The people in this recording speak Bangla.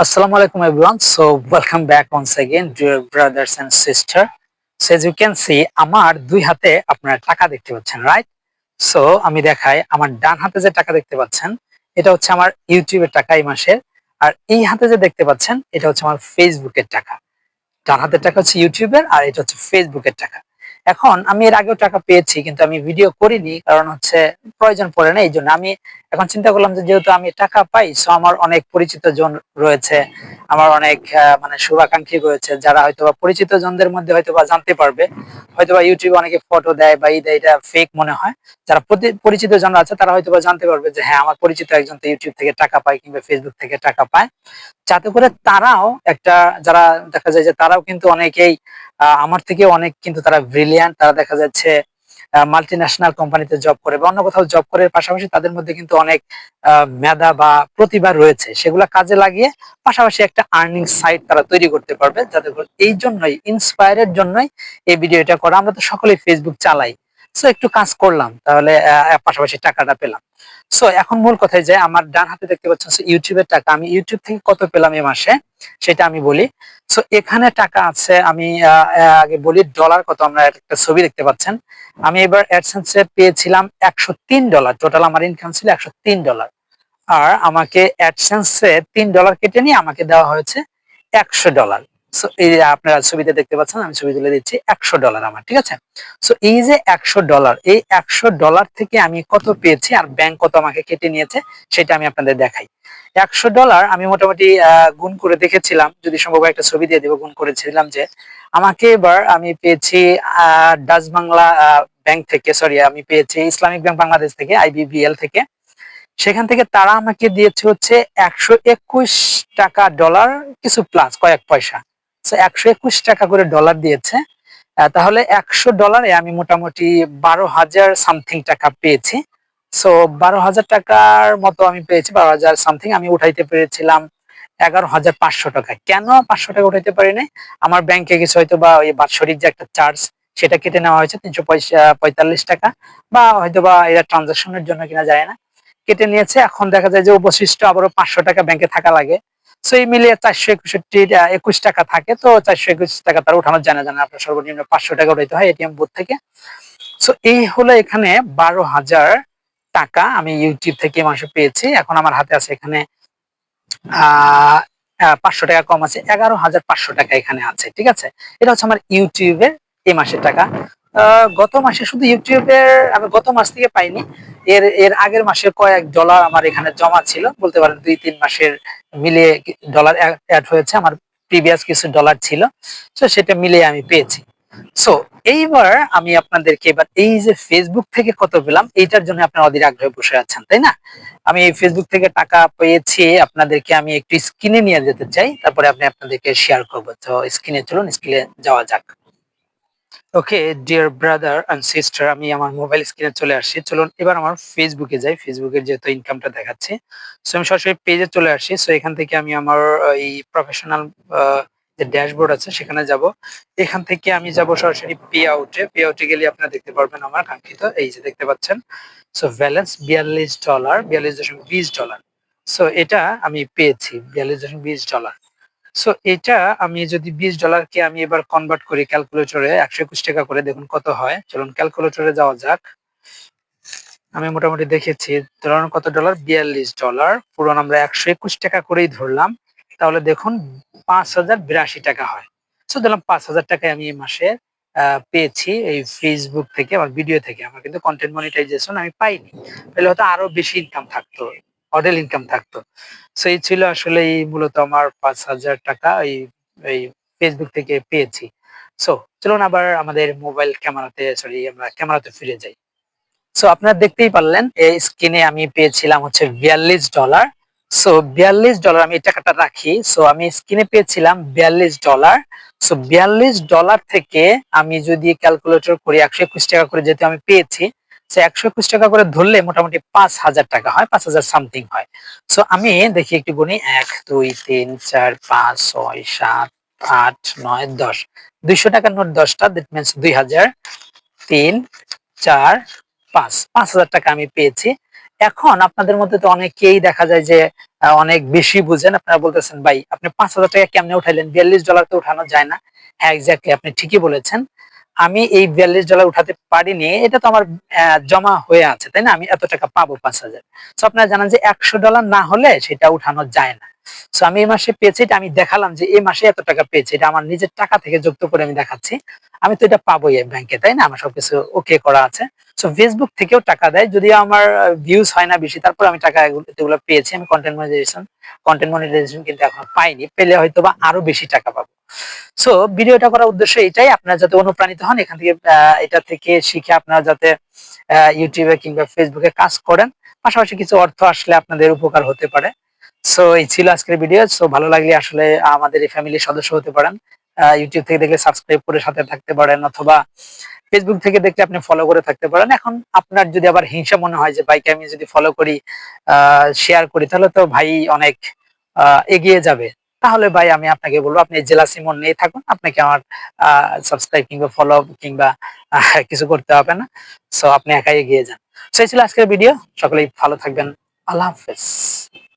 Assalamu alaikum everyone. So welcome back once again, dear brothers and sister. So as you can see, আমার দুই হাতে আপনারা টাকা দেখতে পাচ্ছেন, রাইট? সো আমি দেখাই আমার ডান হাতে যে টাকা দেখতে পাচ্ছেন, এটা হচ্ছে আমার ইউটিউবের টাকা এই মাসের। আর এই হাতে যে দেখতে পাচ্ছেন, এটা হচ্ছে আমার ফেসবুকের টাকা। ডান হাতের টাকা হচ্ছে ইউটিউবের আর এটা হচ্ছে ফেসবুকের টাকা। এখন আমি এর আগেও টাকা পেয়েছি কিন্তু আমি ভিডিও করিনি, কারণ হচ্ছে প্রয়োজন পড়ে না। এই জন্য আমি এখন চিন্তা করলাম যে যেহেতু আমি টাকা পাই, সো আমার অনেক পরিচিত জন রয়েছে, আমার অনেক মানে শুভাকাঙ্ক্ষী রয়েছে, যারা হয়তোবা পরিচিত জনদের মধ্যে হয়তোবা জানতে পারবে। হয়তোবা ইউটিউবে অনেকে ফটো দেয় বা দেয়, এটা ফেক মনে হয়। যারা পরিচিত জন আছে তারা হয়তোবা জানতে পারবে যে হ্যাঁ, আমার পরিচিত একজন তো ইউটিউব থেকে টাকা পায় কিংবা ফেসবুক থেকে টাকা পায়, যাতে করে তারাও একটা, যারা দেখা যায় যে তারাও কিন্তু অনেকেই আমার থেকে অনেক কিন্তু তারা ব্রিলিয়ান্ট, তারা দেখা যাচ্ছে মাল্টি ন্যাশনাল কোম্পানিতে জব করে বা অন্য কোথাও জব করে, পাশাপাশি তাদের মধ্যে কিন্তু অনেক মেধা বা প্রতিভা রয়েছে, সেগুলা কাজে লাগিয়ে পাশাপাশি একটা আর্নিং সাইট তারা তৈরি করতে পারবে। যাতে করে এই জন্যই, ইন্সপায়ারের জন্যই এই ভিডিওটা করা। আমরা তো সকলেই ফেসবুক চালাই, সো একটু কাজ করলাম, তাহলে পাশাপাশি টাকাটা পেলাম। সো এখন মূল কথায় যে আমার ডান হাতে দেখতে পাচ্ছেন ইউটিউবের টাকা, আমি ইউটিউব থেকে কত পেলাম এই মাসে সেটা আমি বলি। সো এখানে টাকা আছে, আমি আগে বলি ডলার কত। আমরা একটা ছবি দেখতে পাচ্ছেন, আমি এবার অ্যাডসেন্সে পেয়েছিলাম $103। টোটাল আমার ইনকাম ছিল $103। আর আমাকে অ্যাডসেন্সে $3 কেটে নিয়ে আমাকে দেওয়া হয়েছে $100। সো এই যে আপনারা ছবিতে দেখতে পাচ্ছেন, আমি ছবি তুলে দিচ্ছি, $100 আমার, ঠিক আছে। সো এই যে $100, এই $100 থেকে আমি কত পেয়েছি আর ব্যাংক কত আমাকে কেটে নিয়েছে সেটা আমি আপনাদের দেখাই। $100 আমি মোটামুটি গুণ করে দেখেছিলাম, যদি সম্ভব একটা ছবি দিয়ে দেবো, গুণ করেছিলাম যে আমাকে এবার আমি পেয়েছি ডাচ বাংলা ব্যাংক থেকে, সরি আমি পেয়েছি ইসলামিক ব্যাংক বাংলাদেশ থেকে, IBBL থেকে। সেখান থেকে তারা আমাকে দিয়েছে হচ্ছে $121 ডলার কিছু প্লাস কয়েক পয়সা। তো $121 করে ডলার দিয়েছে। তাহলে $100 আমি মোটামুটি 12,000 সামথিং টাকা পেয়েছি। সো 12,000 টাকার মতো আমি পেয়েছি, 12,000 সামথিং। আমি উঠাইতে পেরেছিলাম 11,500 টাকা। কেন 500 টাকা উঠাইতে পারি নাই? আমার ব্যাংকে কিছু হয়তো বা ওই বাৎসরিক যে একটা চার্জ, সেটা কেটে নেওয়া হয়েছে 345 টাকা, বা হয়তো বা এটা ট্রানজাকশনের জন্য কিনা যায় না, কেটে নিয়েছে। এখন দেখা যায় যে অবশিষ্ট আবারও 500 টাকা ব্যাংকে থাকা লাগে। সো এই মিলিয়ে 461 টাকা থাকে। তো 421 টাকা তারা উঠানো যায় না, জানেন আপনার, সর্বনিম্ন 500 টাকা উঠাইতে হয় এটিএম বুথ থেকে। সো এই হলো এখানে 12,000 টাকা আমি ইউটিউব থেকে মাসে পেয়েছি। এখন আমার হাতে আছে এখানে 500 টাকা কম আছে, 11,500 টাকা এখানে আছে, ঠিক আছে। এটা হচ্ছে আমার ইউটিউবের এই মাসের টাকা। গত মাসে শুধু ইউটিউবের আমি গত মাস থেকে পাইনি, এর এর আগের মাসের কয়েক ডলার আমার এখানে জমা ছিল, বলতে পারেন 2-3 মাসের মিলিয়ে ডলার অ্যাড হয়েছে, আমার প্রিভিয়াস কিছু ডলার ছিল, তো সেটা মিলিয়ে আমি পেয়েছি। সো এইবার আমি আপনাদেরকে এবার এই যে ফেসবুক থেকে কত পেলাম এইটার জন্য আপনারা অধীর আগ্রহে বসে আছেন, তাই না? আমি এই ফেসবুক থেকে টাকা পেয়েছি, আপনাদেরকে আমি একটু স্ক্রিনে নিয়ে যেতে চাই, তারপরে আপনাদেরকে শেয়ার করবো। তো স্ক্রিনে চলুন, স্ক্রিনে যাওয়া যাক। Okay dear brother and sister, আমি আমার মোবাইল স্ক্রিনে চলে আসছি। চলুন এবার আমার ফেসবুকে যাই। ফেসবুকের যেহেতু ইনকামটা দেখাচ্ছে, সো আমি সরাসরি পেজে চলে আসছি। সো এখান থেকে আমি আমার এই প্রফেশনাল যে ড্যাশবোর্ড আছে সেখানে যাব। এখান থেকে আমি যাব সরাসরি পে আউটে। পে আউটে গেলে আপনারা দেখতে পারবেন আমার কাঙ্ক্ষিত, এই যে দেখতে পাচ্ছেন। So balance $42, $42.20। সো এটা আমি পেয়েছি $42.20। সো এটা আমি যদি $20 কে আমি এবার কনভার্ট করি ক্যালকুলেটরে 121 টাকা করে, দেখুন কত হয়। চলুন ক্যালকুলেটরে যাওয়া যাক। আমি মোটামুটি দেখেছি, ধরুন কত ডলার, $42, পুরো আমরা 121 টাকা করেই ধরলাম, তাহলে দেখুন 5,082 টাকা হয়। সো ধরলাম 5,000 টাকায় আমি এই মাসে পেয়েছি এই ফেসবুক থেকে, আমার ভিডিও থেকে। আমার কিন্তু কন্টেন্ট মনিটাইজেশন আমি পাইনি, তাহলে হয়তো আরো বেশি ইনকাম থাকতো, অডেল ইনকাম থাকতো। সো এই ছিল আসলে এই মূলত আমার 5,000 টাকা এই এই ফেসবুক থেকে পেয়েছি। সো চলুন আবার আমাদের মোবাইল ক্যামেরাতে, সরি আমরা ক্যামেরাতে ফিরে যাই। সো আপনারা দেখতেই পারলেন এই স্ক্রিনে আমি পেয়েছিলাম হচ্ছে $42। সো $42 আমি এই টাকাটা রাখি। সো আমি স্ক্রিনে পেয়েছিলাম $42। সো $42 থেকে আমি যদি ক্যালকুলেটর করি 121 টাকা করে যেহেতু আমি পেয়েছি, সো 121 টাকা করে ধরলে মোটামুটি 5,000 টাকা হয়, 5,000 সামথিং হয়। সো আমি দেখি একটু গুনি, 1 2 3 4 5 6 7 8 9 10, 200 টাকার নোট 10টা, দ্যাট মিনস 2,000, 3 4 5, 5,000 টাকা আমি পেয়েছি। এখন আপনাদের মধ্যে তো অনেকেই দেখা যায় যে অনেক বেশি বুঝেন, আপনারা বলতেছেন ভাই আপনি 5,000 টাকা কেমনে উঠাইলেন, $42 তো উঠানো যায় না। হ্যাঁ এক্স্যাক্টলি, আপনি ঠিকই বলেছেন। আমি এই $42 উঠাতে পারিনি, এটা তো আমার জমা হয়ে আছে, তাই না? আমি এত টাকা পাবো 5,000। তো আপনারা জানেন যে $100 না হলে সেটা উঠানো যায় না। সো আমি এই মাসে পেয়েছি, এটা আমি দেখালাম যে এই মাসে এত টাকা পেয়েছি, এটা আমার নিজের টাকা থেকে যুক্ত করে আমি দেখাচ্ছি। আমি তো এটা পাবোই ব্যাংকে, তাই না? আমার সবকিছু ওকে করা আছে। সো ফেসবুক থেকেও টাকা দেয়, যদিও আমার ভিউজ হয় না বেশি, তারপর আমি টাকা এগুলো পেয়েছি। আমি কন্টেন্ট মনিটাইজেশন কিন্তু এখনো পাইনি, পেলে হয়তো বা আরো বেশি টাকা পাবো। সো ভিডিওটা করার উদ্দেশ্য এটাই, আপনারা যাতে অনুপ্রাণিত হন এখান থেকে, এটা থেকে শিখে আপনারা যাতে ইউটিউবে কিংবা ফেসবুকে কাজ করেন, পাশাপাশি কিছু অর্থ আসলে আপনাদের উপকার হতে পারে। সো এই ছিল আজকের ভিডিও। সো ভালো লাগলে আসলে আমাদের এই ফ্যামিলির সদস্য হতে পারেন। ইউটিউব থেকে দেখলে সাবস্ক্রাইব করে সাথে থাকতে পারেন, অথবা ফেসবুক থেকে দেখলে আপনি ফলো করে থাকতে পারেন। এখন আপনার যদি আবার হিংসা মনে হয় যে ভাইকে আমি যদি ফলো করি, শেয়ার করি, তাহলে তো ভাই অনেক এগিয়ে যাবে, তাহলে ভাই আমি আপনাকে বলবো আপনি জেলাসি মন নিয়ে থাকুন, আপনাকে আমার সাবস্ক্রাইব কিংবা ফলো কিংবা কিছু করতে হবে না। সো আপনি একাই এগিয়ে যান। সেই ছিল আজকের ভিডিও। সকলেই ভালো থাকবেন। আল্লাহ হাফেজ।